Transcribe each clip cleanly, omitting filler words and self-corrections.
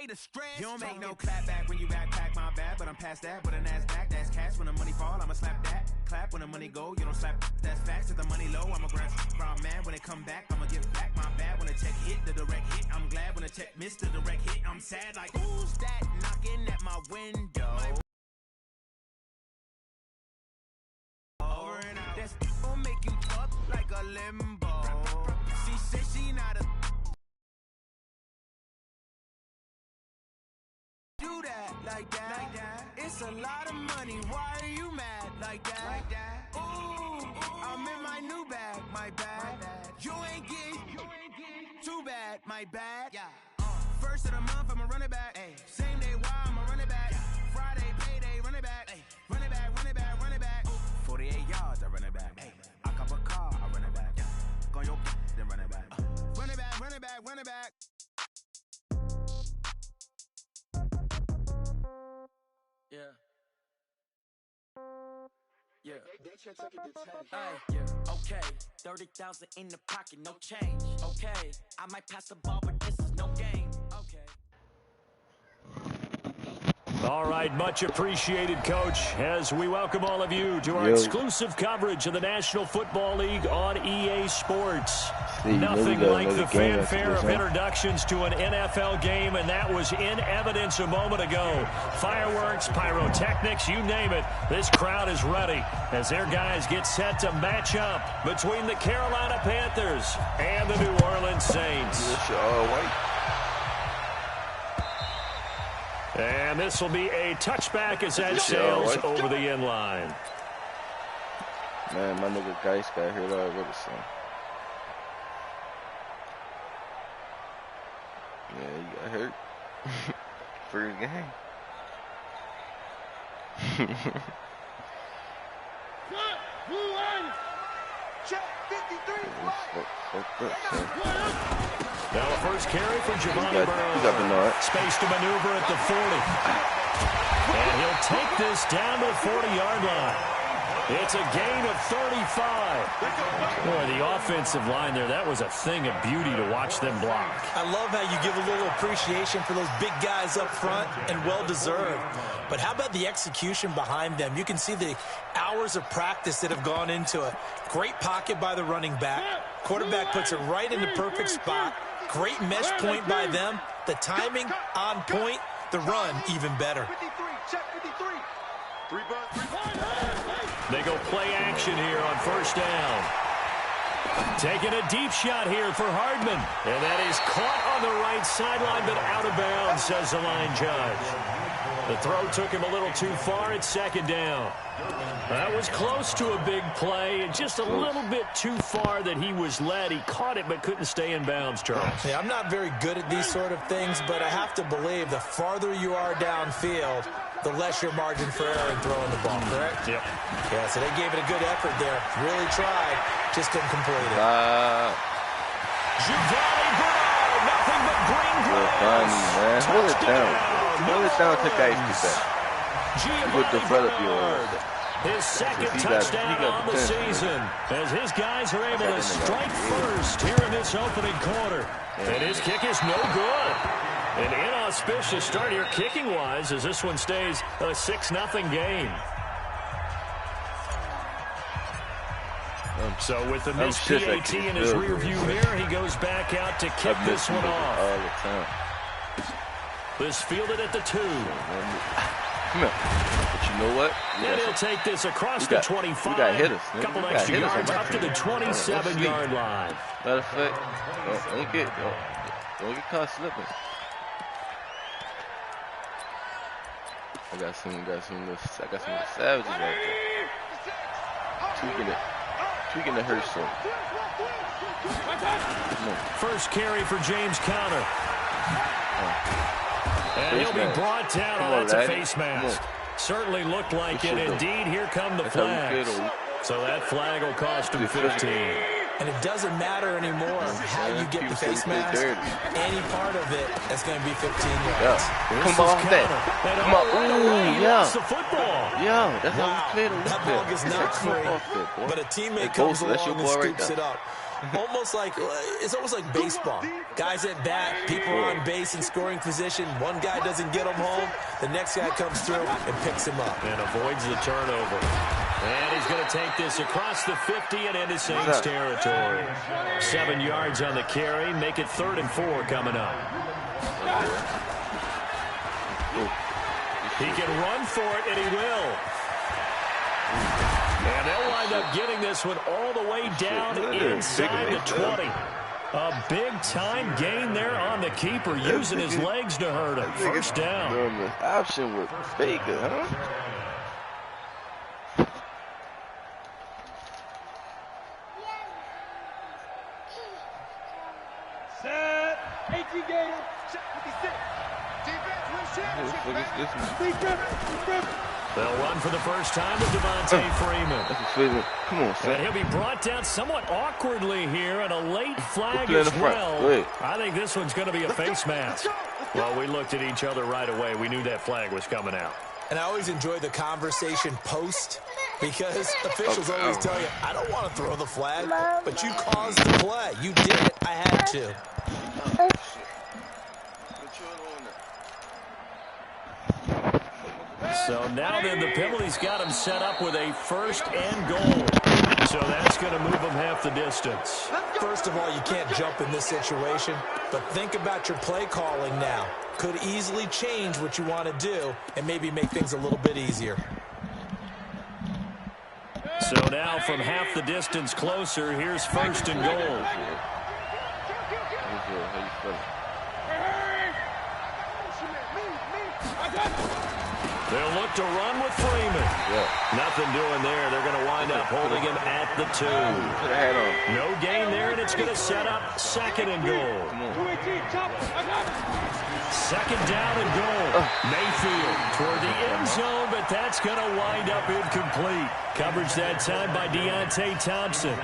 the stress. You don't make no clap back when you backpack, my bad. But I'm past that with a NASDAQ, that's cash. When the money fall, I'ma slap that. Clap when the money go, you don't slap. That's facts. If the money low, I'ma grab from man. When it come back, I'ma give back my bad. When the check hit, the direct hit. I'm glad when the check missed the direct hit. I'm sad like, who's that knocking at my window? Over and out. That's gonna make you up like a limbo. She said she not a do that like that. It's a lot of money. Why are you mad like that? Ooh, I'm in my new bag, my bad. You ain't getting too bad, my bad. First of the month, I'ma run it back. Same day, why I'ma run it back. Friday, payday, run it back. Run it back, run it back, run it back. 48 yards, I run it back. I cop a car, I run it back. Go on your then run it back. Run it back, run it back, run it back. Okay, 30,000 in the pocket, no change. Okay, I might pass the ball, but this is no game. Okay. All right, much appreciated, Coach, as we welcome all of you to our exclusive coverage of the National Football League on EA Sports. Nothing like the fanfare of introductions to an NFL game, and that was in evidence a moment ago. Fireworks, pyrotechnics, you name it. This crowd is ready as their guys get set to match up between the Carolina Panthers and the New Orleans Saints. And this will be a touchback as that sails over the end line. Man, my nigga Geist got hurt already, son. Yeah, he got hurt. First game. Check 53. Now a first carry for Giovanni Bernard. Space to maneuver at the 40. And he'll take this down to the 40-yard line. It's a gain of 35. Boy, the offensive line there, that was a thing of beauty to watch them block. I love how you give a little appreciation for those big guys up front, and well-deserved. But how about the execution behind them? You can see the hours of practice that have gone into it. Great pocket by the running back. Quarterback puts it right in the perfect spot. Great mesh point by them. The timing on point. The run even better. They go play action here on first down. Taking a deep shot here for Hardman. And that is caught on the right sideline, but out of bounds, says the line judge. The throw took him a little too far at second down. That was close to a big play, and just a little bit too far that he was led. He caught it but couldn't stay in bounds, Charles. Yeah, I'm not very good at these sort of things, but I have to believe the farther you are downfield, the less your margin for error in throwing the ball, correct? Yep. Yeah, so they gave it a good effort there. Really tried, just couldn't complete it. Giovanni Bernard, nothing but green grass. Hold it down. Hold it down to guys get that. Good develop yours. His second touchdown on the season as his guys are able to strike first here in this opening quarter. And his kick is no good. An inauspicious start here kicking-wise as this one stays a 6-0 game. So with the missed PAT in his rear-view mirror, he goes back out to kick this one off. All the time. This fielded at the 2. Come here. But you know what? And he'll take this across the 25. We got hitters. A couple extra yards up to the 27-yard line. Matter of fact, don't get caught slipping. I got some savages right there. Tweaking the hurt some. First carry for James Conner. And he'll be brought down. Oh, that's a face mask. Certainly looked like it. Indeed, here come the flags. So that flag will cost him 15. And it doesn't matter anymore how you get the face mask. Any part of it, that's going to be 15 yards. Come on, come on. Ooh, yeah. The football. Yeah, that's how we played. That ball is not free, but a teammate comes along and scoops it up. Almost like, it's almost like baseball. Guys at bat, people are on base in scoring position. One guy doesn't get him home. The next guy comes through and picks him up. And avoids the turnover. And he's going to take this across the 50 and into Saints territory. 7 yards on the carry. Make it 3rd and 4 coming up. He can run for it, and he will. And they'll wind up getting this one all the way down inside the 20. A big-time gain there on the keeper, using his legs to hurt him. First down. The option with Baker, huh? Set. 18 game. Check 56. Defense wins championship. They'll run for the first time with Devontae Freeman. Come on, son. And he'll be brought down somewhat awkwardly here, and a late flag as well. I think this one's going to be a face mask. Well, we looked at each other right away. We knew that flag was coming out. And I always enjoy the conversation post, because officials always tell you, I don't want to throw the flag, but you caused the play. You did it. I had to. So now then, the penalty's got him set up with a 1st and goal. So that's going to move him half the distance. First of all, you can't jump in this situation, but think about your play calling now. Could easily change what you want to do and maybe make things a little bit easier. So now from half the distance closer, here's 1st and goal. They'll look to run with Freeman. Nothing doing there. They're going to wind up holding him at the 2. No gain there, and it's going to set up 2nd and goal. 2nd down and goal. Mayfield toward the end zone, but that's going to wind up incomplete. Coverage that time by Deontay Thompson.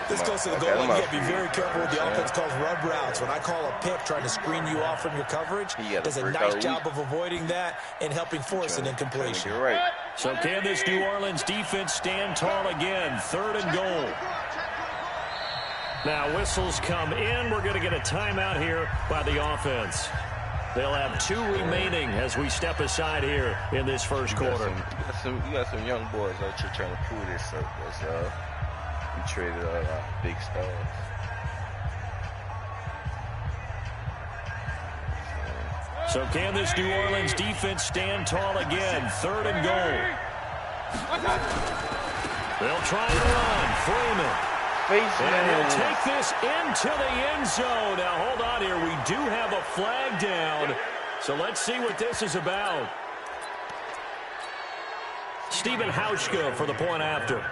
This goes to the goal line. You got to be very careful with the offense calls rub routes. When I call a pick trying to screen you off from your coverage, does a nice job of avoiding that and helping force an incompletion. So can this New Orleans defense stand tall again? 3rd and goal. Now whistles come in. We're going to get a timeout here by the offense. They'll have 2 remaining as we step aside here in this first quarter. You got some young boys out here trying to pull this up. We traded a lot of big stars. So can this New Orleans defense stand tall again? 3rd and goal. They'll try and run. Freeman. And he'll take this into the end zone. Now, hold on here. We do have a flag down. So let's see what this is about. Stephen Hauschka for the point after.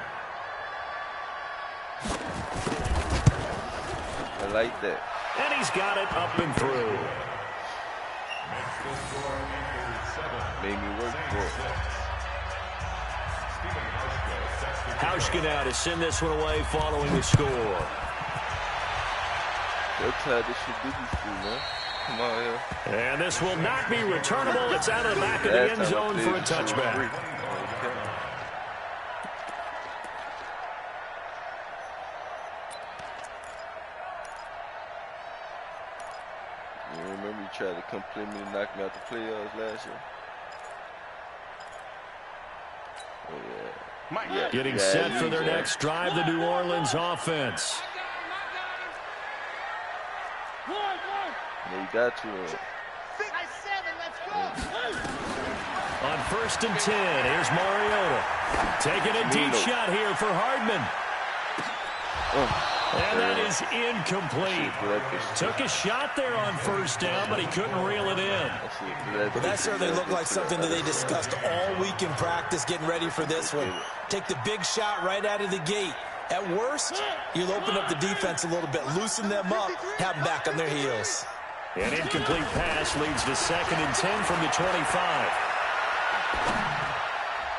I like that. And he's got it up and through. Made me work for it. Hauschka now to send this one away following the score. That's how this should do before, man. Come on here. And this will not be returnable. It's out of the back of the end zone for a touchback. Remember you tried to completely knock me out the playoffs last year? Oh, yeah. Getting set for their next drive, the New Orleans offense. You got to. On 1st and 10, here's Mariota. Taking a deep shot here for Hardman. And that is incomplete. Took a shot there on 1st down, but he couldn't reel it in. But that certainly looked like something that they discussed all week in practice getting ready for this one. Take the big shot right out of the gate. At worst, you'll open up the defense a little bit, loosen them up, have them back on their heels. An incomplete pass leads to 2nd and 10 from the 25.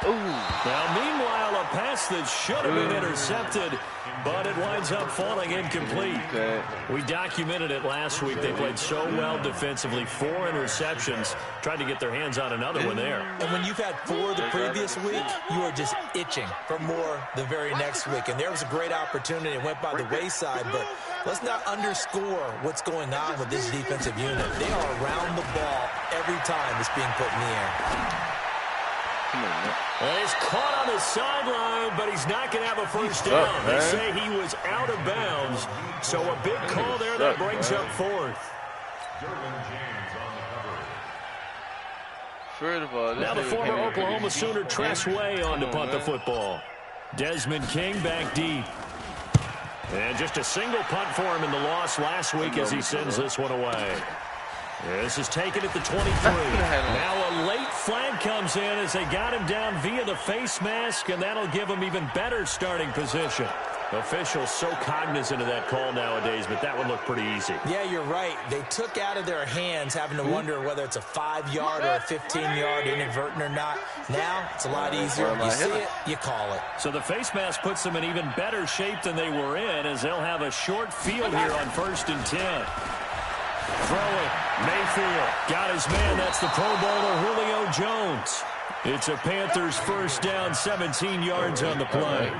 Ooh. Now, meanwhile, a pass that should have been intercepted, but it winds up falling incomplete. Okay. We documented it last week. They played so well defensively. 4 interceptions. Tried to get their hands on another one there. And when you've had 4 the previous week, you are just itching for more the very next week. And there was a great opportunity. It went by the wayside, but let's not underscore what's going on with this defensive unit. They are around the ball every time it's being put in the air. And he's caught on the sideline, but he's not going to have a first down. They say he was out of bounds, so a big call there that brings up 4th. Now the former Oklahoma Sooner Tress Way on to punt the football. Desmond King back deep. And just a single punt for him in the loss last week as he sends this one away. This is taken at the 23. Now a late flag comes in as they got him down via the face mask, and that'll give him even better starting position. Officials so cognizant of that call nowadays, but that would look pretty easy. Yeah, you're right. They took out of their hands having to wonder whether it's a 5-yard or a 15-yard inadvertent or not. Now it's a lot easier. You see it, you call it. So the face mask puts them in even better shape than they were in, as they'll have a short field here on 1st and 10. Throwing. Mayfield got his man. That's the Pro Bowler Julio Jones. It's a Panthers first down, 17 yards on the play.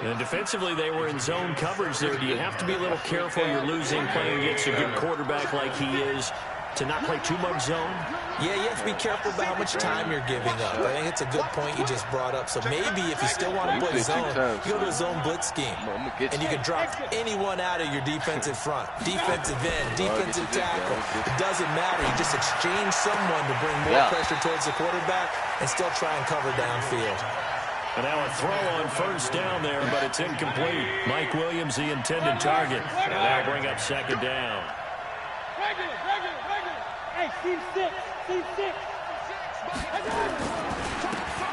And defensively, they were in zone coverage there. Do you have to be a little careful? You're losing playing against a good quarterback like he is to not play too much zone? Yeah, you have to be careful about how much time you're giving up. I think it's a good point you just brought up. So maybe if you still want to play zone, you go to a zone blitz scheme. And you can drop anyone out of your defensive front. Defensive end, defensive tackle. It doesn't matter. You just exchange someone to bring more pressure towards the quarterback and still try and cover downfield. And now a throw on first down there, but it's incomplete. Mike Williams, the intended target. And that'll bring up 2nd down. Hey, team 6.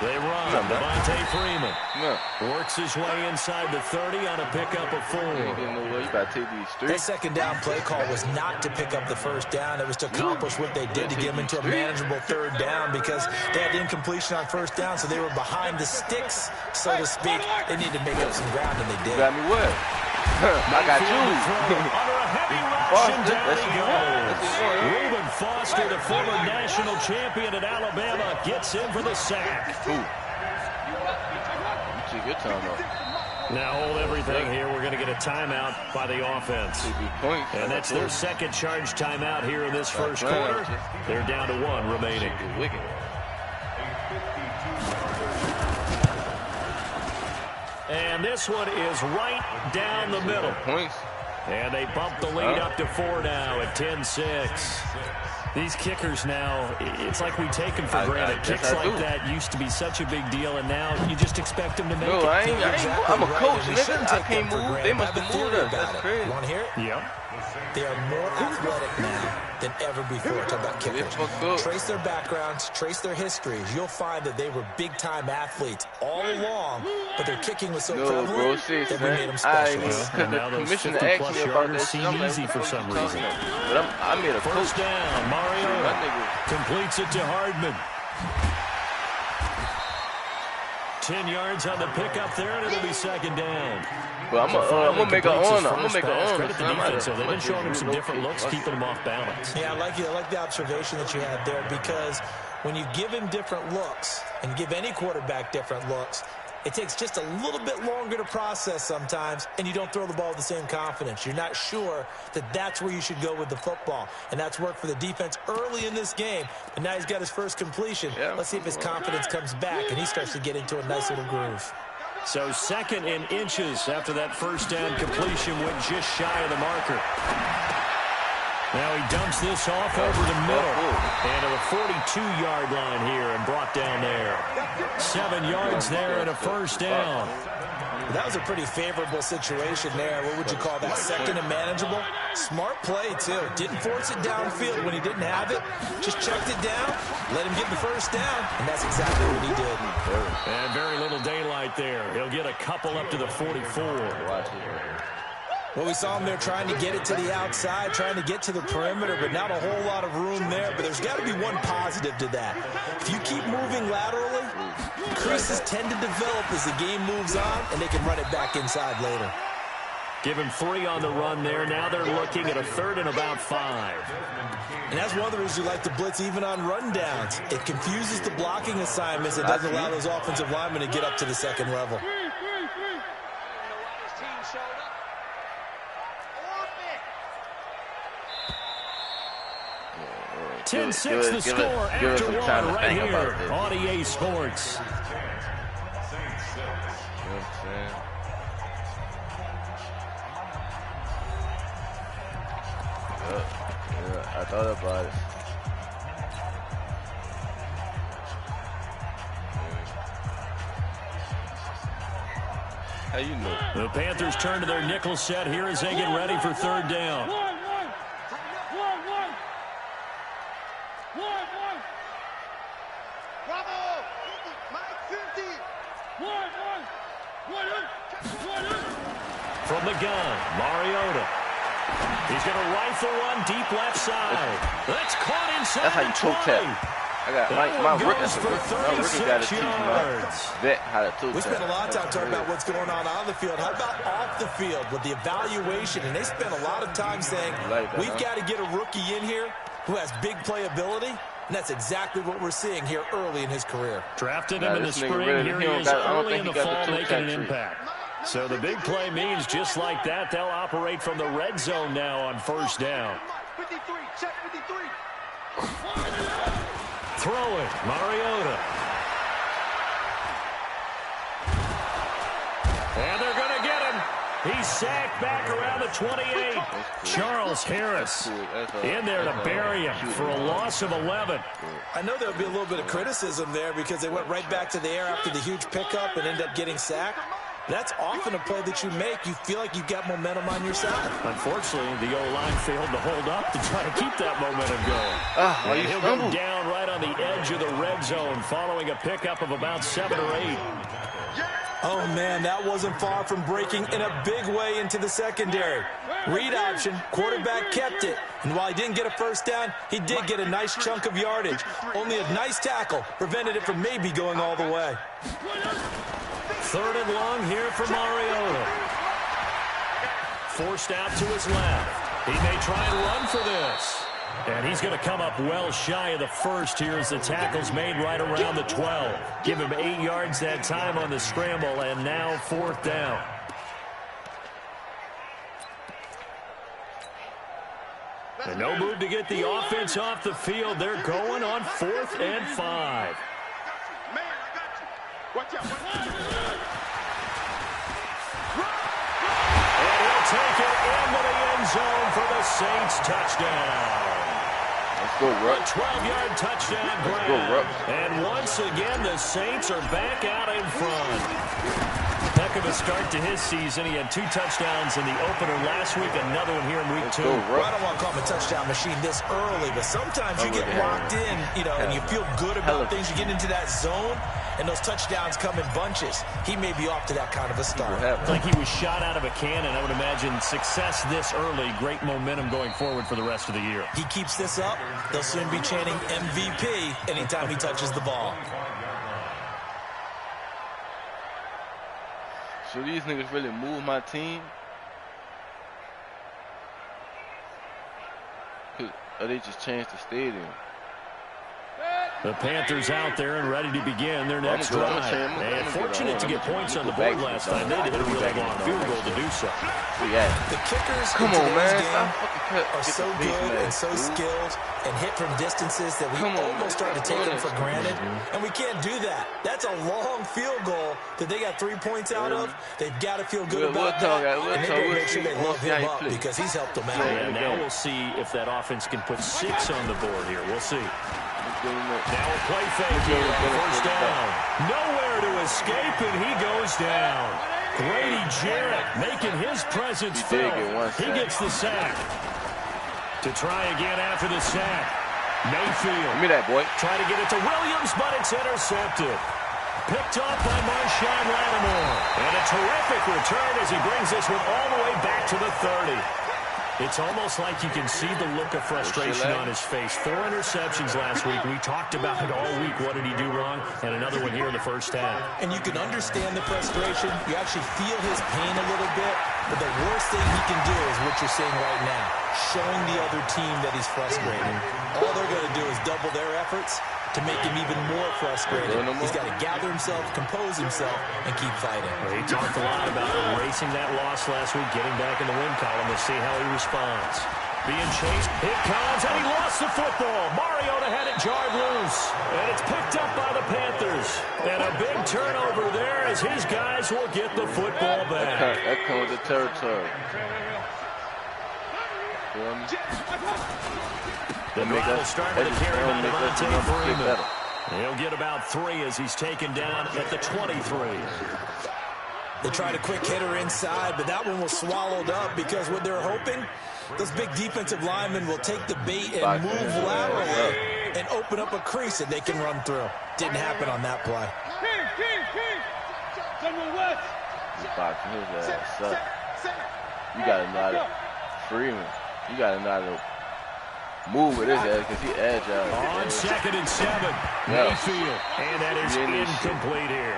They run. Devontae Freeman works his way inside the 30 on a pickup of 4. That 2nd down play call was not to pick up the first down. It was to accomplish what they did to get them into a manageable 3rd down because they had incompletion on 1st down, so they were behind the sticks, so to speak. They needed to make up some ground, and they did. You got me what? I got you. Under a heavy rush, and down he goes. Reuben Foster, the former national champion at Alabama, gets in for the sack. You took your time out. Now hold everything here. We're going to get a timeout by the offense. And that's their 2nd charge timeout here in this first quarter. They're down to 1 remaining. And this one is right down the middle. And they bump the lead up to 4 now at 10-6. These kickers now, it's like we take them for granted. Kicks like that used to be such a big deal, and now you just expect them to make it. I'm a coach, nigga. I can't move. They must have moved us. That's crazy. You want to hear it? Yep. They are more athletic now than ever before. Talk about kickers. Trace their backgrounds, trace their histories. You'll find that they were big-time athletes all along, but their kicking was so prevalent that we made them special. And now those 50-plus yarders seem easy for some reason. But I made a first down. Mario completes it to Hardman. 10 yards on the pickup there, and it'll be 2nd down. Well, I'm gonna make an honor. I'm gonna make an honor. Credit the defense, so they've been showing him some different looks, keeping him off balance. Yeah, I like the observation that you had there, because when you give him different looks and give any quarterback different looks, it takes just a little bit longer to process sometimes, and you don't throw the ball with the same confidence. You're not sure that that's where you should go with the football, and that's worked for the defense early in this game. But now he's got his first completion. Let's see if his confidence comes back, and he starts to get into a nice little groove. So 2nd in inches after that first down completion, went just shy of the marker. Now he dumps this off over the middle and to the 42-yard line here and brought down there. 7 yards there and a first down. That was a pretty favorable situation there. What would you call that? 2nd and manageable? Smart play, too. Didn't force it downfield when he didn't have it. Just checked it down, let him get the first down, and that's exactly what he did. And very little daylight there. He'll get a couple up to the 44. Well, we saw him there trying to get it to the outside, trying to get to the perimeter, but not a whole lot of room there. But there's got to be one positive to that. If you keep moving laterally, creases tend to develop as the game moves on, and they can run it back inside later. Give him 3 on the run there. Now they're looking at a 3rd and about 5. And that's one of the reasons you like to blitz even on rundowns. It confuses the blocking assignments. It doesn't allow those offensive linemen to get up to the second level. 10-6 the score after 1 right here on EA Sports. I thought about it. How you know? The Panthers turn to their nickel set here as they get ready for 3rd down. From the gun, Mariota. He's going to rifle one deep left side. That's caught inside. That's how you toe tap. I got my rookie got to teach my vet how to toe tap. We spent a lot of time talking about what's going on the field. How about off the field with the evaluation? And they spent a lot of time saying, we've got to get a rookie in here who has big playability. And that's exactly what we're seeing here early in his career. Drafted him in the spring. Here he is early in the fall making an impact. So the big play means just like that, they'll operate from the red zone now on 1st down. 53, check 53. Throw it, Mariota. And they're going to get him. He's sacked back around the 28. Charles Harris in there to bury him for a loss of 11. I know there'll be a little bit of criticism there because they went right back to the air after the huge pickup and ended up getting sacked. That's often a play that you make. You feel like you've got momentum on your side. Unfortunately, the O-line failed to hold up to try to keep that momentum going. And he'll go down right on the edge of the red zone following a pickup of about 7 or 8. Oh, man, that wasn't far from breaking in a big way into the secondary. Read option, quarterback kept it. And while he didn't get a 1st down, he did get a nice chunk of yardage. Only a nice tackle prevented it from maybe going all the way. 3rd and long here for Mariota. Forced out to his left. He may try and run for this. And he's going to come up well shy of the 1st here as the tackle's made right around the 12. Give him 8 yards that time on the scramble, and now 4th down. And no move to get the offense off the field. They're going on 4th and 5. Watch out. And he'll take it into the end zone for the Saints touchdown. Let's go, Rupp. 12-yard touchdown grab. And once again, the Saints are back out in front. Heck of a start to his season. He had 2 touchdowns in the opener last week, another one here in week 2. Well, I don't want to call him a touchdown machine this early, but sometimes you get locked in, and you feel good about things. You get into that zone, and those touchdowns come in bunches. He may be off to that kind of a start. Like he was shot out of a cannon. I would imagine success this early, great momentum going forward for the rest of the year. He keeps this up, they'll soon be chanting MVP anytime he touches the ball. So these niggas really move my team? Or they just changed the stadium? The Panthers out there and ready to begin their next drive. And fortunate to get points on the board last time. They did a really long field goal to do so. The kickers in today's game are so good and so skilled and hit from distances that we almost start to take them for granted. And we can't do that. That's a long field goal that they got 3 points out of. They've got to feel good about that. And they better make sure they love him up because he's helped them out. And now we'll see if that offense can put 6 on the board here. We'll see. Now a play fake here on 1st down. Nowhere to escape, and he goes down. Grady Jarrett making his presence felt. He gets the sack. To try again after the sack. Mayfield. Give me that, boy. Try to get it to Williams, but it's intercepted. Picked off by Marshawn Lattimore. And a terrific return as he brings this one all the way back to the 30. It's almost like you can see the look of frustration on his face. 4 interceptions last week. We talked about it all week. What did he do wrong? And another one here in the first half. And you can understand the frustration. You actually feel his pain a little bit. But the worst thing he can do is what you're seeing right now, showing the other team that he's frustrated. All they're going to do is double their efforts to make him even more frustrated. He's got to gather himself, compose himself, and keep fighting. Well, he talked a lot about erasing that loss last week, getting back in the win column. We'll see how he responds. Being chased, it comes, and he lost the football. Mariota had it jarred loose, and it's picked up by the Panthers. And a big turnover there as his guys will get the football back. That comes with the territory. The drive will start with a carry by Devontae Freeman. He'll get about 3 as he's taken down at the 23. They tried a quick hitter inside, but that one was swallowed up because what they're hoping, those big defensive linemen will take the bait and move laterally and open up a crease that they can run through. Didn't happen on that play. Boxing his ass up. You got to know how to Freeman. You got to know how to move with his ass because he agile. On 2nd and 7, Mayfield. And that is incomplete here.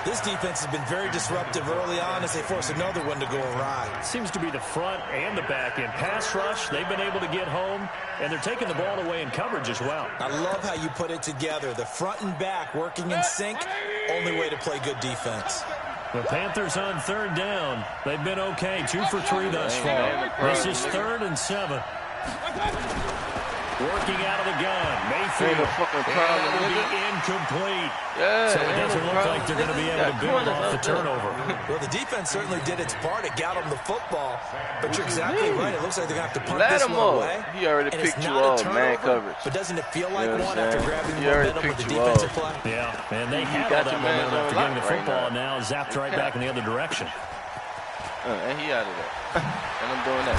This defense has been very disruptive early on as they force another one to go awry. Seems to be the front and the back end. Pass rush, they've been able to get home, and they're taking the ball away in coverage as well. I love how you put it together. The front and back working in sync, only way to play good defense. The Panthers on 3rd down. They've been okay, 2 for 3 thus far. This is 3rd and 7. Working out of the gun. Mayfield. And it'll be incomplete. So it doesn't look like they're going to be able to build off the turnover. Well, the defense certainly did its part. It got them the football. But you're exactly right. It looks like they're going to have to punt this one away. He already picked you off, man coverage. But doesn't it feel like one after grabbing the momentum with the defensive play? Yeah, and they had all that momentum after getting the football, and now zapped right back in the other direction. And he out of there. And I'm doing that.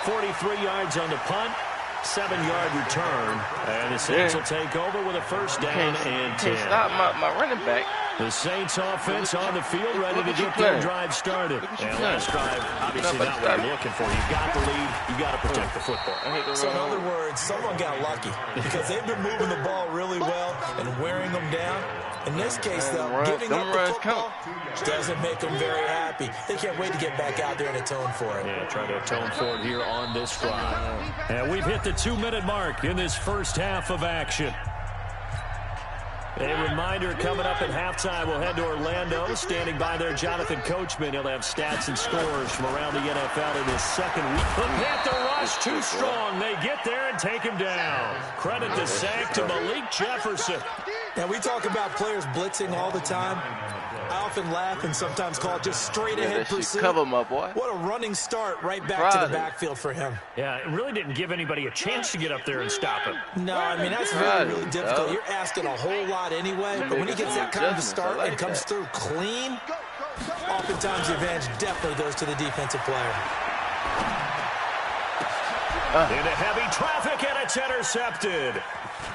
43 yards on the punt, 7-yard return, and the Saints will take over with a first down and 10. Can't stop my running back. The Saints offense on the field ready to get their drive started. And last drive, obviously not what you're looking for. You've got the lead. You've got to protect the football. So in other words, someone got lucky because they've been moving the ball really well and wearing them down. In this case, though, giving up the football doesn't make them very happy. They can't wait to get back out there and atone for it. Yeah, try to atone for it here on this drive. And we've hit the 2-minute mark in this first half of action. A reminder coming up at halftime, we'll head to Orlando. Standing by there, Jonathan Coachman. He'll have stats and scores from around the NFL in his second week. The Panther rush too strong. They get there and take him down. Credit the sack to Malik Jefferson. Now, we talk about players blitzing all the time. I often laugh and sometimes call it just straight-ahead pursuit. Cover my boy. What a running start right back to the backfield for him. Yeah, it really didn't give anybody a chance to get up there and stop him. No, I mean, that's really difficult. You're asking a whole lot anyway, but when he gets that kind of start and comes through clean, oftentimes the advantage definitely goes to the defensive player. Into heavy traffic, and it's intercepted.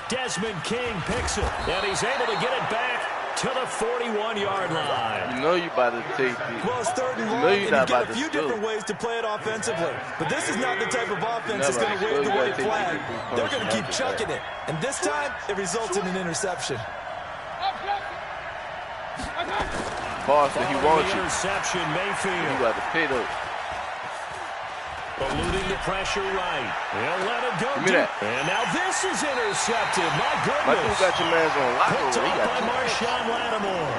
Desmond King picks it, and he's able to get it back to the 41-yard line. You know you about to take the... Well, it's 3rd and long, and you got a few different ways to play it offensively. But this is not the type of offense that's going to wave the white flag. They're going to keep chucking it. And this time, it results in an interception. Boston, he wants you. Interception, Mayfield. You got to pay those. Eluding the pressure right. He'll let it go deep. And now this is intercepted. My goodness. My dude got your man's on lock. Picked off by Marshawn Lattimore.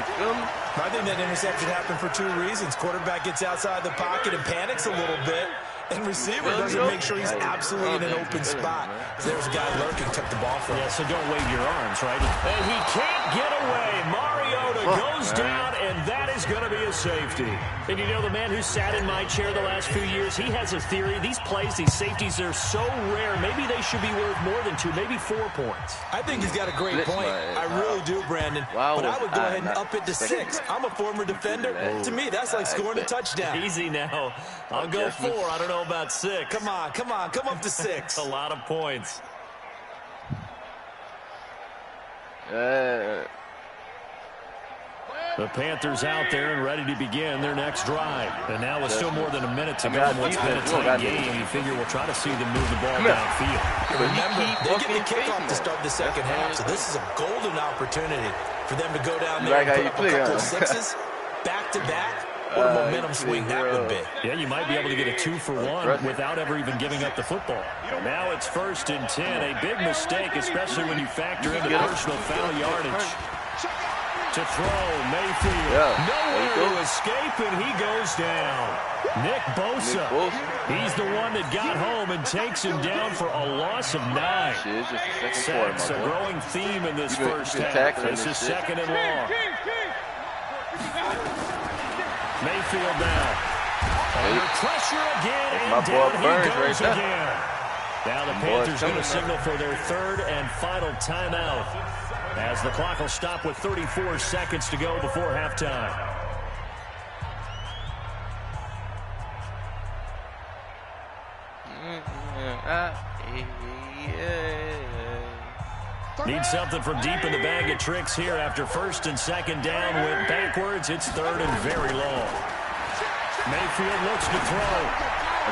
I think that interception happened for 2 reasons. Quarterback gets outside the pocket and panics a little bit. And receiver doesn't make sure he's absolutely in an open spot. There's a guy lurking, took the ball from him. Yeah, so don't wave your arms, right? And he can't get away. Mariota goes down, and that is going to be a safety. And you know, the man who sat in my chair the last few years, he has a theory. These plays, these safeties, they're so rare. Maybe they should be worth more than 2, maybe 4 points. I think he's got a great point. I really do, Brandon. But I would go ahead and up it to 6. I'm a former defender. To me, that's like scoring a touchdown. Easy now. I'll go 4. I don't know about 6. Come on. Come up to 6. A lot of points. The Panthers out there and ready to begin their next drive. And now with still more than a minute to go in what's been a tight game, you figure we'll try to see them move the ball downfield. Remember, they get the kickoff to start the second half, so this is a golden opportunity for them to go down there and put up a couple of sixes back-to-back. What a momentum swing that would be. Yeah, you might be able to get a 2-for-1 without ever even giving up the football. Now it's 1st and 10. A big mistake, especially when you factor in the personal foul yardage. To throw, Mayfield. Nowhere to escape, and he goes down. Nick Bosa. He's the one that got home and takes him down for a loss of 9. Sacks, a growing theme in this first half. This is 2nd and long. Mayfield now. Under pressure again, and down he goes again. Now the Panthers going to signal for their 3rd and final timeout, as the clock will stop with 34 seconds to go before halftime. Need something from deep in the bag of tricks here after 1st and 2nd down. Went backwards. It's 3rd and very long. Mayfield looks to throw.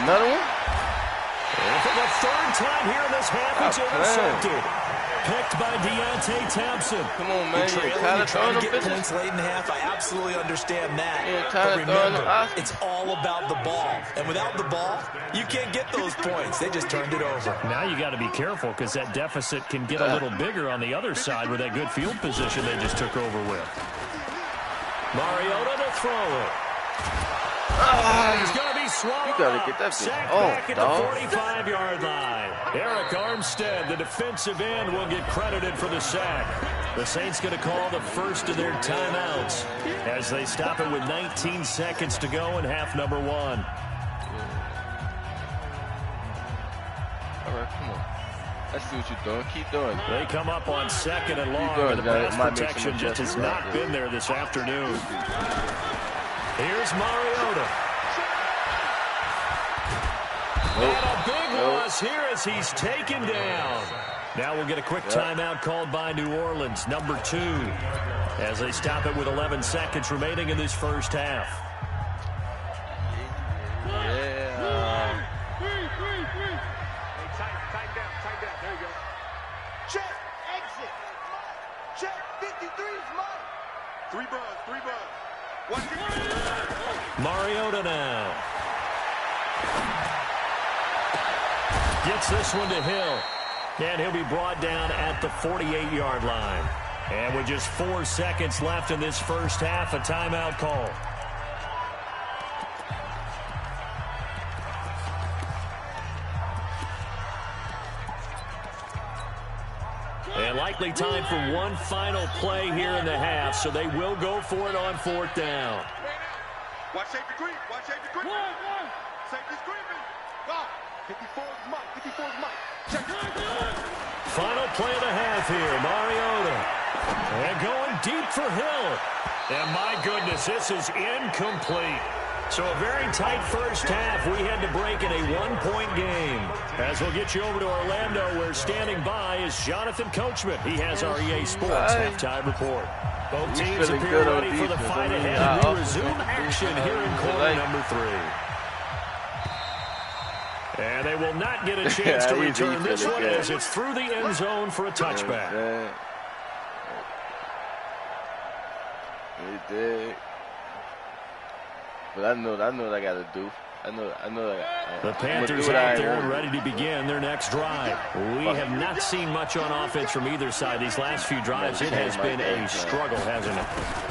Another one? And for the 3rd time here in this half, it's intercepted. Picked by Deontay Thompson. Come on, man. You're trying to get points late in the half. I absolutely understand that. But remember, it's all about the ball. And without the ball, you can't get those points. They just turned it over. Now you got to be careful because that deficit can get a little bigger on the other side with that good field position they just took over with. Mariota to throw it. He's going to be swallowed. You got to get that thing. Back at the 45-yard line. Eric Armstead, the defensive end, will get credited for the sack. The Saints going to call the first of their timeouts as they stop it with 19 seconds to go in half number 1. All right, come on. Let's see what you're doing. Keep doing. They come up on 2nd and long, and the pass protection just has not been there this afternoon. Here's Mariota. And a big loss here as he's taken down. Now we'll get a quick timeout called by New Orleans, number 2, as they stop it with 11 seconds remaining in this first half. Tight down. There you go. Check, exit. Check, 53 is mine. 3 bugs. Mariota now. Gets this one to Hill. And he'll be brought down at the 48-yard line. And with just 4 seconds left in this first half, a timeout call. And likely time for one final play here in the half, so they will go for it on 4th down. Watch safety creep. Safety's creeping. Wow. 54 is Mike. Check. Final play of the half here, Mariota. And going deep for Hill. And my goodness, this is incomplete. So a very tight first half. We had to break in a 1-point game. As we'll get you over to Orlando, where standing by is Jonathan Coachman. He has our EA Sports halftime report. Both teams appear ready for the fight ahead. We resume action here in quarter number 3. And they will not get a chance to return this one as it's through the end zone for a touchback. He did. But I know what I got to do. I know the Panthers out there and ready to begin their next drive. We have not seen much on offense from either side. These last few drives, it has been a struggle, hasn't it?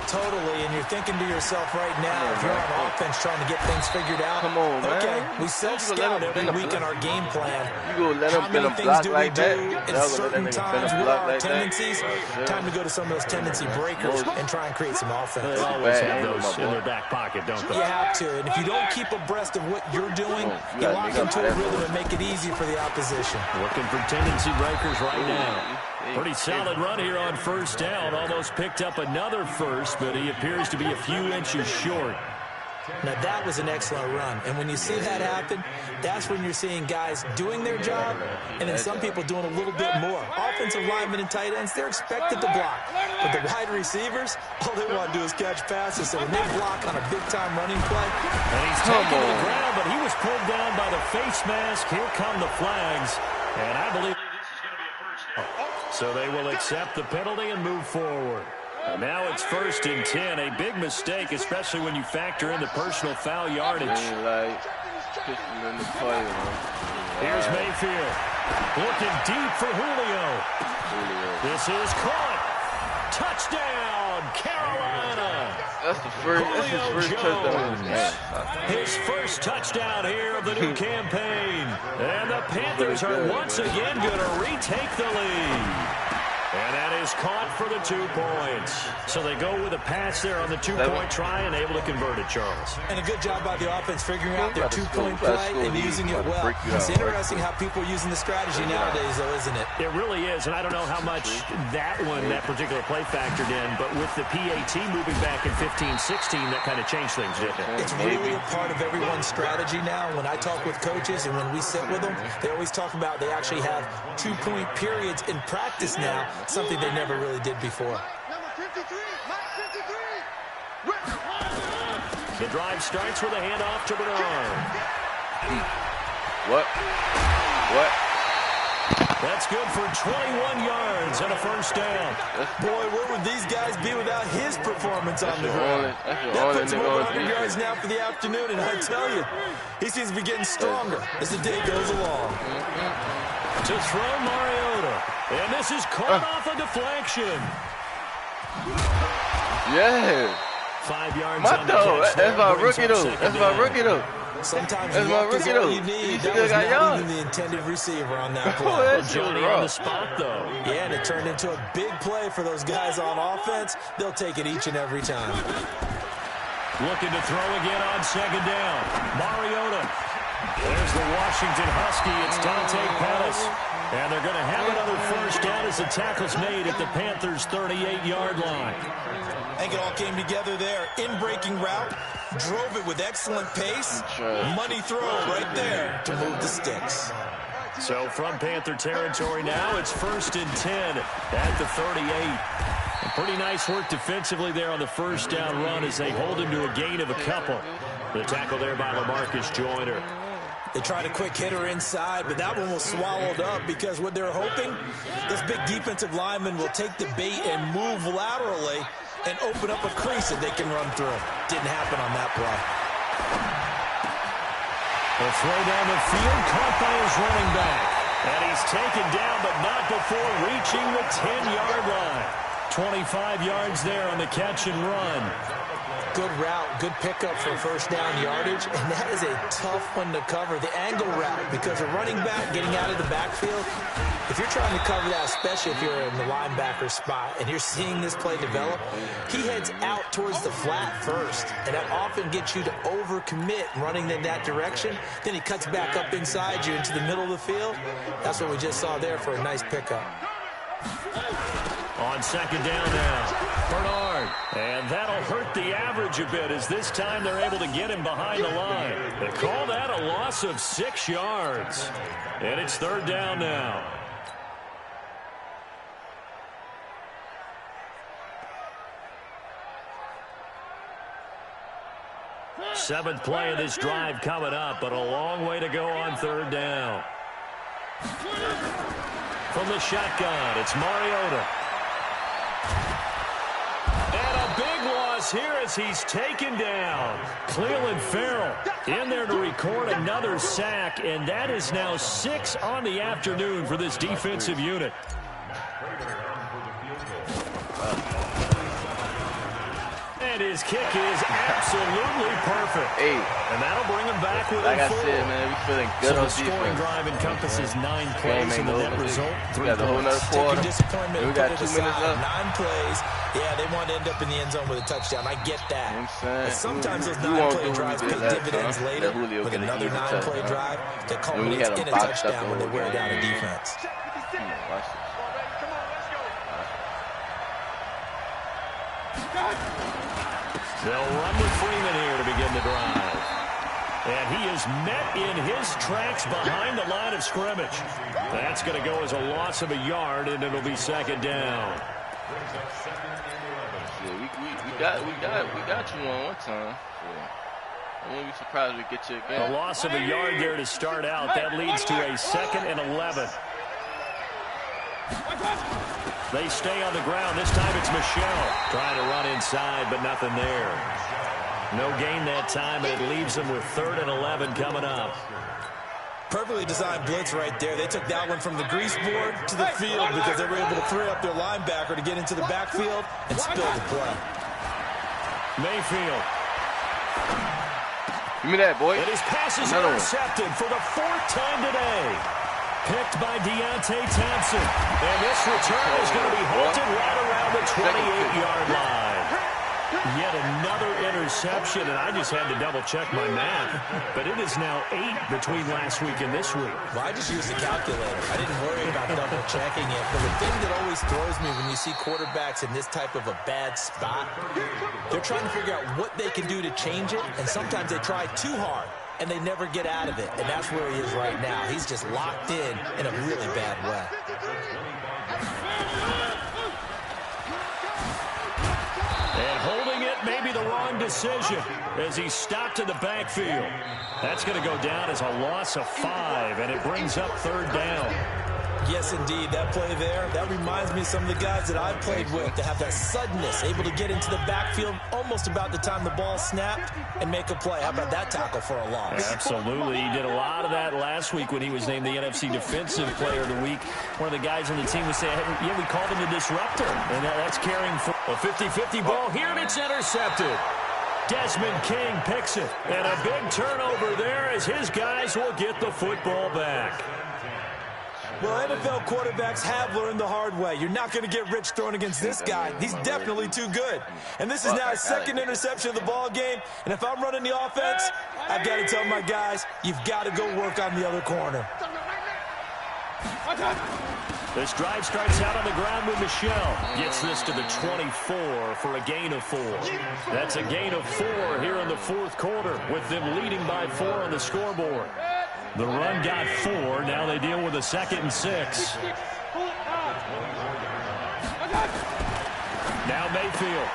Totally, and you're thinking to yourself right now, if you're on offense trying to get things figured out, come on, man. Okay, we self-scout every week in our game plan. You go let them been a block like that? At certain times, what are our tendencies? Time to go to some of those tendency breakers and try and create some offense. They always have those in their back pocket, don't they? You have to, and if you don't keep abreast of what you're doing, you lock into a rhythm and make it easy for the opposition. Looking for tendency breakers right now. Pretty solid run here on 1st down. Almost picked up another first, but he appears to be a few inches short. Now, that was an excellent run. And when you see that happen, that's when you're seeing guys doing their job and then some people doing a little bit more. Offensive linemen and tight ends, they're expected to block. But the wide receivers, all they want to do is catch passes. So when they block on a big-time running play. And he's taken to the ground, but he was pulled down by the face mask. Here come the flags. And I believe this is going to be a first down. So they will accept the penalty and move forward. Now it's 1st and 10. A big mistake, especially when you factor in the personal foul yardage. Here's Mayfield. Looking deep for Julio. This is caught. Touchdown, Carolina. That's his first touchdown of the game. His first touchdown here of the new campaign. And the Panthers are once again going to retake the lead. And that is caught for the 2 points. So they go with a pass there on the 2-point try and able to convert it, Charles. And a good job by the offense figuring out their 2-point play and using it well. It's interesting how people are using the strategy nowadays, though, isn't it? It really is, and I don't know how much that particular play factored in, but with the PAT moving back in 15-16, that kind of changed things, didn't it? It's really a part of everyone's strategy now. When I talk with coaches and when we sit with them, they always talk about they actually have 2-point periods in practice now, something they never really did before. The drive starts with a handoff to Bernard. What? That's good for 21 yards and a first down. Boy, where would these guys be without his performance on the ground? That puts him over 100 yards now for the afternoon, and I tell you, he seems to be getting stronger as the day goes along. To throw Mariota. And this is caught off a deflection. Yeah. 5 yards on the catch. That's my rookie, though. Sometimes luck is all you need. That was not even the intended receiver on that play. Johnny on the spot, though. Yeah, and it turned into a big play for those guys on offense. They'll take it each and every time. Looking to throw again on 2nd down. Mariota. There's the Washington Husky. It's Dante Pettis. And they're going to have another first down as the tackle's made at the Panthers' 38-yard line. I think it all came together there. In-breaking route. Drove it with excellent pace. Money throw right there to move the sticks. So from Panther territory now, it's 1st and 10 at the 38. Pretty nice work defensively there on the first down run as they hold him to a gain of a couple. The tackle there by LaMarcus Joyner. They tried a quick hitter inside, but that one was swallowed up because what they're hoping, this big defensive lineman will take the bait and move laterally and open up a crease that they can run through. Didn't happen on that play. A throw down the field, caught by his running back. And he's taken down, but not before reaching the 10-yard line. 25 yards there on the catch and run. Good route, good pickup for first down yardage, and that is a tough one to cover, the angle route, because a running back getting out of the backfield, if you're trying to cover that, especially if you're in the linebacker spot and you're seeing this play develop, he heads out towards the flat first, and that often gets you to overcommit running in that direction. Then he cuts back up inside you into the middle of the field. That's what we just saw there for a nice pickup. On 2nd down now, Bernard. And that'll hurt the average a bit as this time they're able to get him behind the line. They call that a loss of 6 yards. And it's 3rd down now. Seventh play of this drive coming up, but a long way to go on 3rd down. From the shotgun, it's Mariota. And a big loss here as he's taken down. Cleveland Farrell in there to record another sack, and that is now 6 on the afternoon for this defensive unit. And his kick is absolutely perfect. Hey. And that'll bring him back with like a 4. I said, man, we feeling good so on the scoring defense. drive encompasses 9 plays, and the net result, 3 We got the whole nother quarter. Disappointment. We got 2 minutes left. 9 plays. Yeah, they want to end up in the end zone with a touchdown. I get that. But sometimes those 9-play drives pay dividends later with another 9-play drive that culminates in a touchdown when they wear down a defense. Watch this. They'll run with Freeman here to begin the drive. And he is met in his tracks behind the line of scrimmage. That's going to go as a loss of a yard, and it'll be second down. Yeah, we got you one time. I wouldn't be surprised if we get you again. A loss of a yard there to start out. That leads to a 2nd and 11. They stay on the ground. This time it's Michelle trying to run inside, but nothing there. No gain that time, and it leaves them with 3rd and 11 coming up. Perfectly designed blitz right there. They took that one from the grease board to the field because they were able to free up their linebacker to get into the backfield and spill the play. Mayfield. Give me that, boy. And his pass is intercepted for the 4th time today. Picked by Deontay Thompson. And this return is going to be halted right around the 28-yard line. Yet another interception, and I just had to double-check my math. But it is now 8 between last week and this week. Well, I just used the calculator. I didn't worry about double-checking it. But the thing that always throws me when you see quarterbacks in this type of a bad spot, they're trying to figure out what they can do to change it, and sometimes they try too hard, and they never get out of it. And that's where he is right now. He's just locked in a really bad way. And holding it may be the wrong decision as he stopped in the backfield. That's going to go down as a loss of 5, and it brings up 3rd down. Yes, indeed. That play there, that reminds me of some of the guys that I've played with to have that suddenness, able to get into the backfield almost about the time the ball snapped and make a play. How about that tackle for a loss? Absolutely. He did a lot of that last week when he was named the NFC Defensive Player of the Week. One of the guys on the team would say, yeah, we called him the disruptor. And that's carrying for a 50-50 ball here, and it's intercepted. Desmond King picks it. And a big turnover there as his guys will get the football back. Well, NFL quarterbacks have learned the hard way. You're not going to get rich throwing against this guy. He's definitely too good. And this is now his 2nd interception of the ball game. And if I'm running the offense, I've got to tell my guys, you've got to go work on the other corner. This drive starts out on the ground with Michelle. Gets this to the 24 for a gain of 4. That's a gain of 4 here in the 4th quarter with them leading by 4 on the scoreboard. The run got 4. Now they deal with a 2nd and 6. Now Mayfield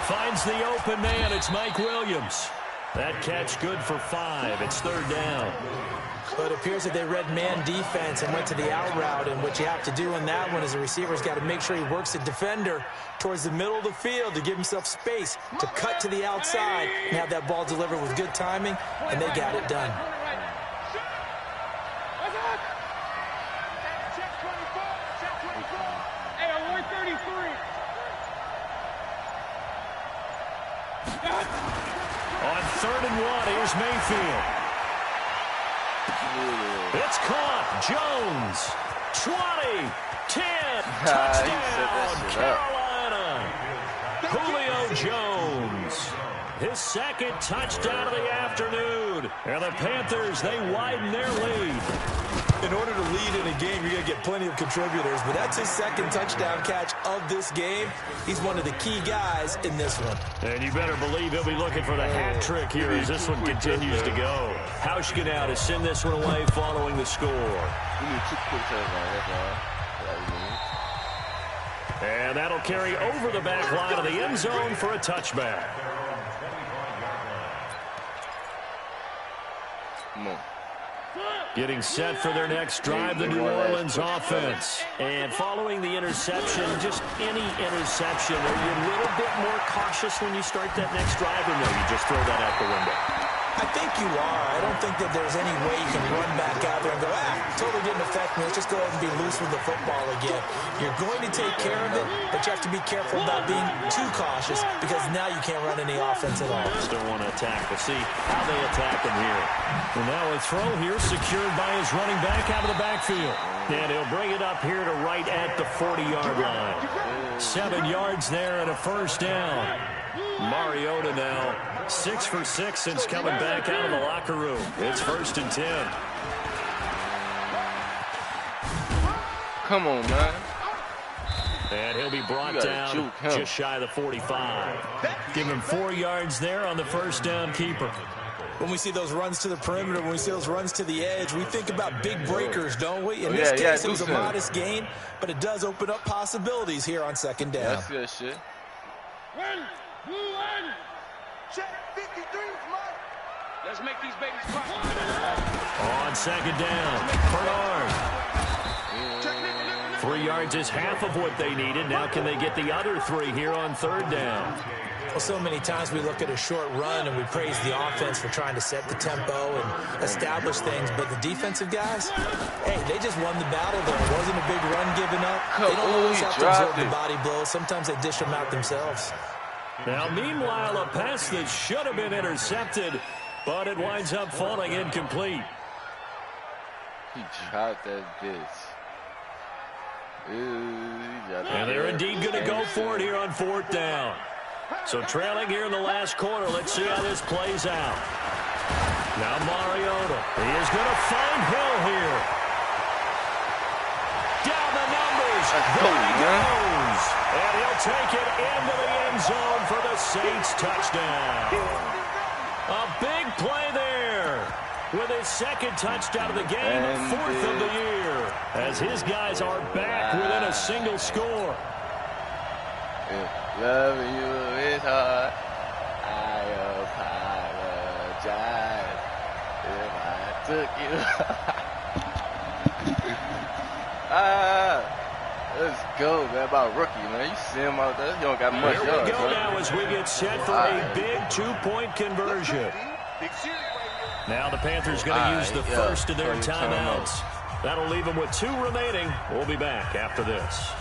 finds the open man. It's Mike Williams. That catch good for 5. It's 3rd down. But it appears that they read man defense and went to the out route. And what you have to do in that one is the receiver's got to make sure he works the defender towards the middle of the field to give himself space to cut to the outside and have that ball delivered with good timing, and they got it done. On 3rd and 1, here's Mayfield. It's caught. Jones. 20. 10. Touchdown, Carolina. Julio Jones. His 2nd touchdown of the afternoon. And the Panthers, they widen their lead. In order to lead in a game, you're going to get plenty of contributors. But that's his 2nd touchdown catch of this game. He's one of the key guys in this one. And you better believe he'll be looking for the hat trick here as this one continues to go. Hauschka now to send this one away following the score. And that'll carry over the back line of the end zone for a touchback. Getting set for their next drive, the New Orleans offense. And following the interception, just any interception, are you a little bit more cautious when you start that next drive, or no, you just throw that out the window? I think you are. I don't think that there's any way you can run back out there and go, totally didn't affect me. Let's just go ahead and be loose with the football again. You're going to take care of it, but you have to be careful about being too cautious because now you can't run any offense at all. Still want to attack. We'll see how they attack him here. Well, now a throw here secured by his running back out of the backfield. And he'll bring it up here to right at the 40-yard line. 7 yards there and a 1st down. Mariota now 6 for 6 since coming back out of the locker room. It's 1st and 10. Come on, man. And he'll be brought down just shy of the 45. Give him 4 yards there on the first down keeper. When we see those runs to the perimeter, when we see those runs to the edge, we think about big breakers, don't we? In this case, it was a modest gain, but it does open up possibilities here on second down. That's good shit. Check 53, Mike. Let's make these babies cry. On second down, Bernard. 3 yards is half of what they needed. Now can they get the other 3 here on third down? Well, so many times we look at a short run and we praise the offense for trying to set the tempo and establish things, but the defensive guys, hey, they just won the battle there. It wasn't a big run given up. They don't always have to absorb the body blows. Sometimes they dish them out themselves. Now, meanwhile, a pass that should have been intercepted, but it winds up falling incomplete. He dropped that bitch. And they're indeed going to go for it here on fourth down. So trailing here in the last quarter. Let's see how this plays out. Now Mariota. He is going to find Hill here. Down the numbers. There he goes. And he'll take it into the end zone for the Saints touchdown. A big play there. With his second touchdown of the game, 4th of the year, as his guys are back within a single score. If loving you is hard, I apologize if I took you. Let's go, man. About rookie, man. You see him out there, he don't got much. Here we go now as we get set for a big 2-point conversion. Now the Panthers going to use the first of their timeouts. That'll leave them with 2 remaining. We'll be back after this.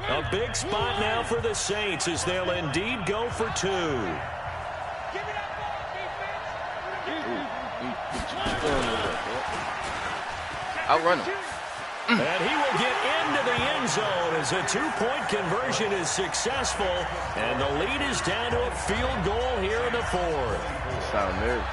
A big spot now for the Saints as they'll indeed go for 2. I'll run him. And he will get into the end zone as a 2-point conversion is successful. And the lead is down to a field goal here in the 4th. You sound nervous.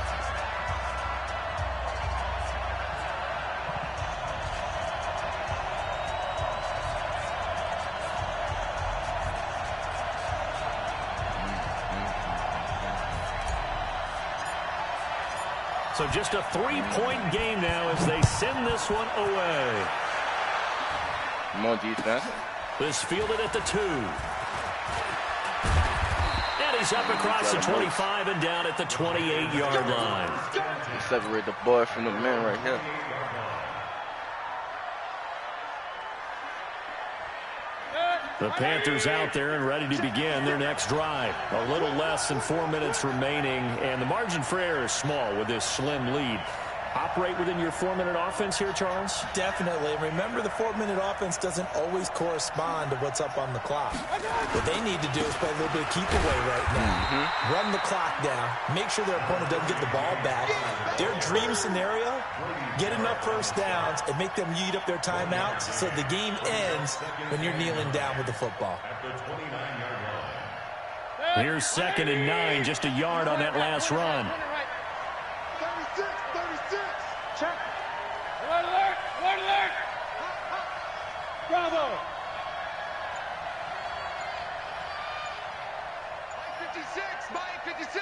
So just a 3-point game now as they send this one away. More defense. This fielded at the 2. And he's up across the 25 and down at the 28-yard line. Separate the boy from the man right here. The Panthers out there and ready to begin their next drive. A little less than 4 minutes remaining, and the margin for error is small with this slim lead. Operate within your 4-minute offense here, Charles? Definitely. Remember, the 4-minute offense doesn't always correspond to what's up on the clock. What they need to do is play a little bit of keep away right now. Run the clock down. Make sure their opponent doesn't get the ball back. Their dream scenario, get enough first downs and make them eat up their timeouts so the game ends when you're kneeling down with the football. Here's 2nd and 9, just a yard on that last run. 36. Check. Alert. Bravo. 56.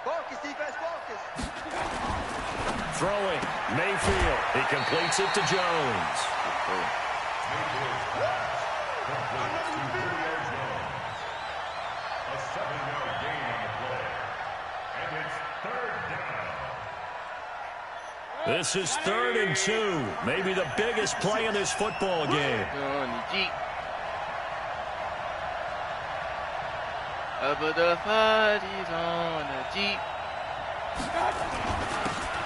Focus, defense, focus. Throwing, Mayfield. He completes it to Jones. A 7-yard gain on the play. And it's 3rd down. This is 3rd and 2. Maybe the biggest play in this football game. But the party's on the Jeep.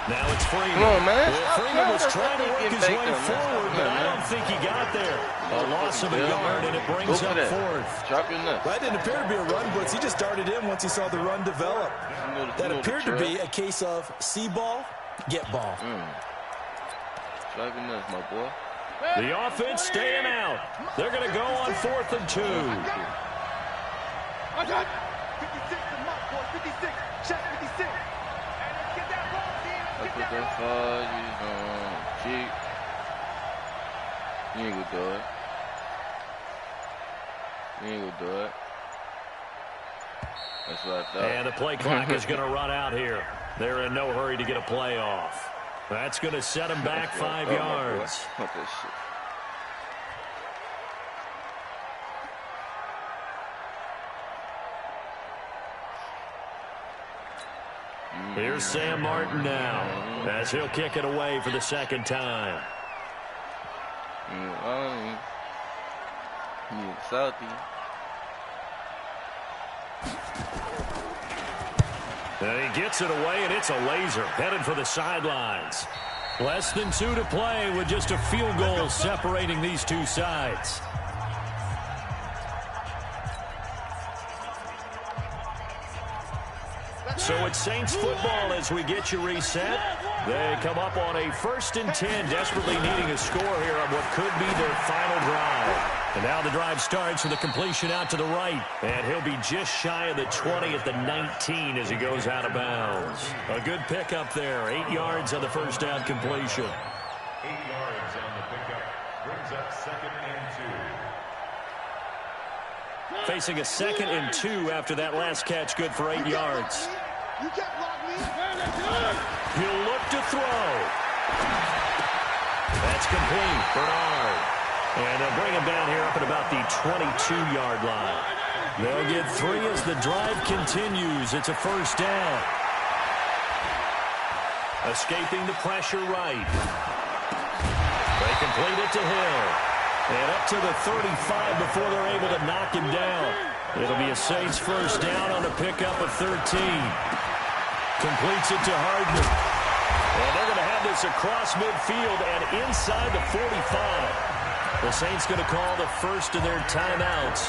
Now it's Freeman. Come on, man. Well, Freeman was trying to work his way forward, but I don't think he got there. A loss of a yard, and it brings up 4th. Drop your nuts. That didn't appear to be a run blitz. He just darted in once he saw the run develop. That appeared to be a case of see ball, get ball. Driving us, my boy. The offense staying out. They're going to go on 4th and 2. 56 to Mark, boy. 56. Check 56. Get that ball, team. I put them fudges on cheek. You ain't gonna do it. You ain't gonna do it. That's what I thought. And the play clock is going to run out here. They're in no hurry to get a play off. That's going to set them back 5 yards. What this shit? Here's Sam Martin now, as he'll kick it away for the second time. Salty. And he gets it away, and it's a laser, headed for the sidelines. Less than 2 to play with just a field goal separating these two sides. So it's Saints football as we get you reset. They come up on a 1st and 10, desperately needing a score here on what could be their final drive. And now the drive starts with a completion out to the right. And he'll be just shy of the 20 at the 19 as he goes out of bounds. A good pickup there. 8 yards on the first down completion. 8 yards on the pickup. Brings up 2nd and 2. Facing a 2nd and 2 after that last catch, good for 8 yards. You can't block me. He'll look to throw. That's complete. Bernard. And they'll bring him down here up at about the 22-yard line. They'll get 3 as the drive continues. It's a first down. Escaping the pressure right. They complete it to Hill. And up to the 35 before they're able to knock him down. It'll be a Saints first down on a pickup of 13. Completes it to Hardman. And they're going to have this across midfield and inside the 45. The Saints going to call the first of their timeouts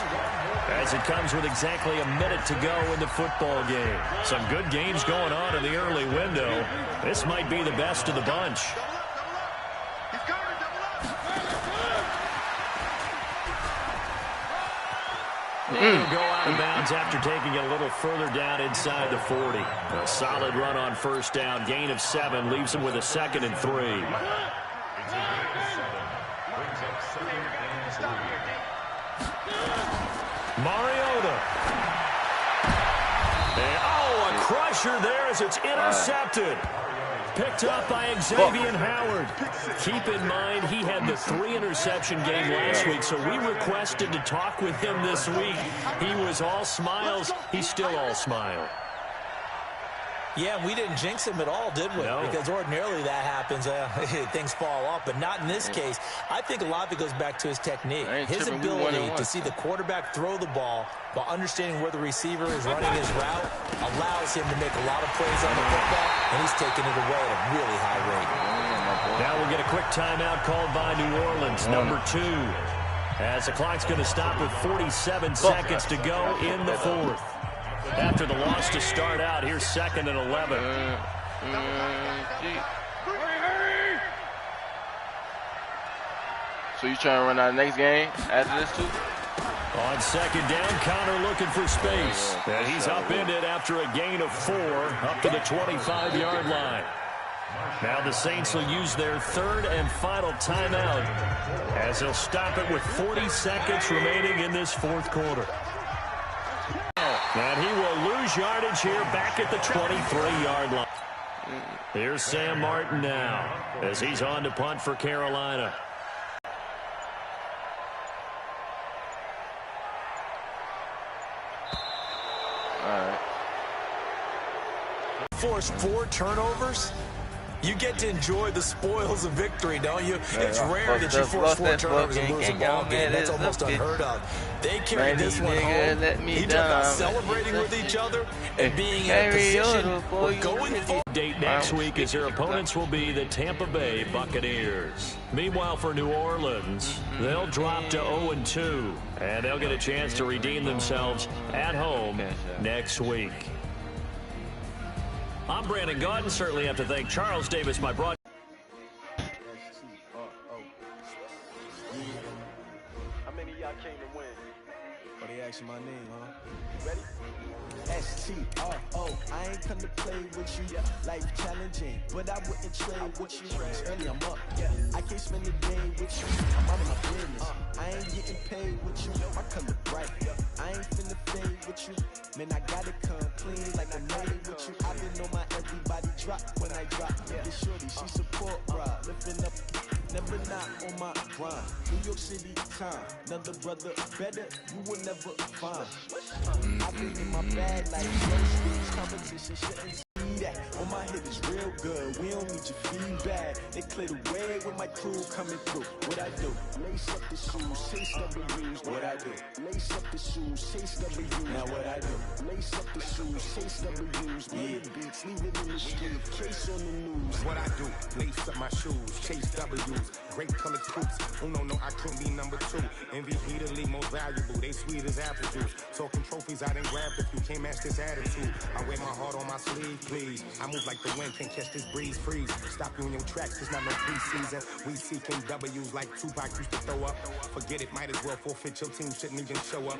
as it comes with exactly a minute to go in the football game. Some good games going on in the early window. This might be the best of the bunch. He'll go out of bounds after taking it a little further down inside the 40. A solid run on first down. Gain of 7 leaves him with a 2nd and 3. Mariota. And, a crusher there as it's intercepted. Picked up by Xavier Howard. Keep in mind, he had the 3-interception game last week, so we requested to talk with him this week. He was all smiles. He's still all smile. Yeah, we didn't jinx him at all, did we? No. Because ordinarily that happens. Things fall off, but not in this case. I think a lot of it goes back to his technique. His ability to see the quarterback throw the ball while understanding where the receiver is running his route allows him to make a lot of plays on the football, and he's taking it away at a really high rate. Now we'll get a quick timeout called by New Orleans, number 2. As the clock's going to stop with 47 seconds to go in the 4th. After the loss to start out, here's 2nd and 11. So you trying to run out the next game after this too? On 2nd down, Connor looking for space. And he's upended after a gain of 4 up to the 25-yard line. Now the Saints will use their 3rd and final timeout as they'll stop it with 40 seconds remaining in this 4th quarter. And he will lose yardage here back at the 23-yard line. Here's Sam Martin now as he's on to punt for Carolina. All right. Forced 4 turnovers. You get to enjoy the spoils of victory, don't you? It's rare that you force 4 turnovers and lose a ball game. That's almost unheard of. They carried this one home. He talked about celebrating with each other and being in a position where going forward. Date next week as their opponents will be the Tampa Bay Buccaneers. Meanwhile, for New Orleans, they'll drop to 0-2, and they'll get a chance to redeem themselves at home next week. I'm Brandon Gaudin. Certainly have to thank Charles Davis, my broadcaster. mention my name, huh? Ready? S-T-R-O. I ain't come to play with you. Life challenging, but I wouldn't trade with you. It's early, I'm up. I can't spend the day with you. I'm out of my business. I ain't getting paid with you. My color bright. I ain't finna fade with you. Man, I gotta come clean like I made with you. I've been on my everybody drop when I drop. This shorty, she support, bruh. Lifting up. Never not on my grind. New York City time. Another brother better, you will never find. I've been in my bag like first competition shouldn't see that. On my hit is real good. We don't need your feedback. They clear the way when my crew coming through. What I do? Lace up the shoes, chase W's. What I do? Lace up the shoes, chase W's. Now what I do? Lace up the shoes, chase W's. Yeah, beats, leave it in the street. Case on the news. What I do? Lace up my shoes, chase W's. Great colored coops. Oh no, I couldn't be number 2. MVP the league most valuable. They sweet as apple juice. Talking trophies, I didn't grab the few. Can't match this attitude. I wear my heart on my sleeve, please. I move like the wind, can't catch this breeze, freeze. Stop you in your tracks, it's not no preseason. We seeking W's like Tupac used to throw up. Forget it, might as well forfeit. Your team shouldn't even show up.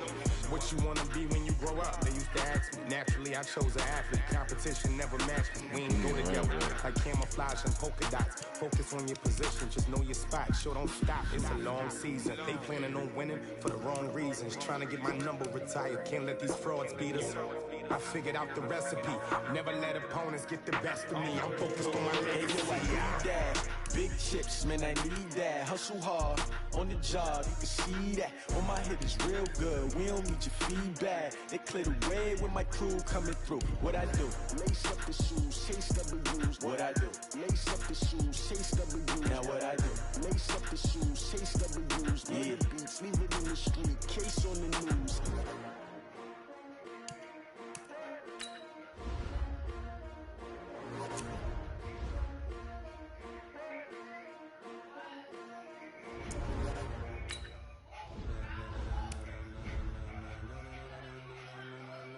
What you wanna be when you grow up? They used to ask me. Naturally, I chose an athlete. Competition never matched me. We ain't go together like camouflage and polka dots. Focus on your position, just know your spot. Sure, don't stop, it's a long season. They planning on winning for the wrong reasons. Trying to get my number retired. Can't let these frauds beat us. I figured out the recipe. Never let opponents get the best of me. I'm focused on my legacy. Big chips, man, I need that. Hustle hard on the job, you can see that. On my hit is real good. We don't need your feedback. They clear the way when my crew coming through. What I do? Lace up the shoes, chase W's. What I do? Lace up the shoes, chase W's. Now what I do? Lace up the shoes, chase W's. Yeah, beats, leave it in the street. Case on the news.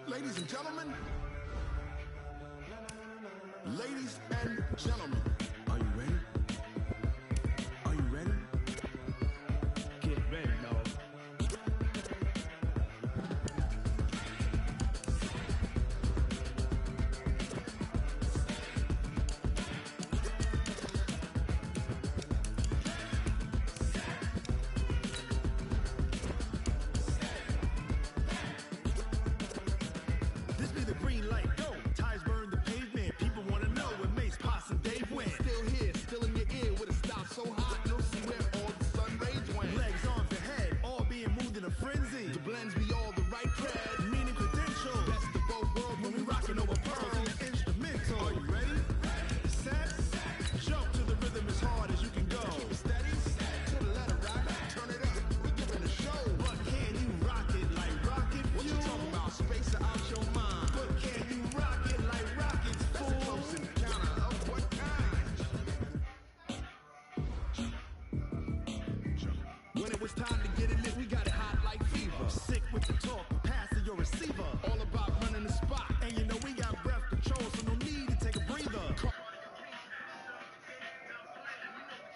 Ladies and gentlemen,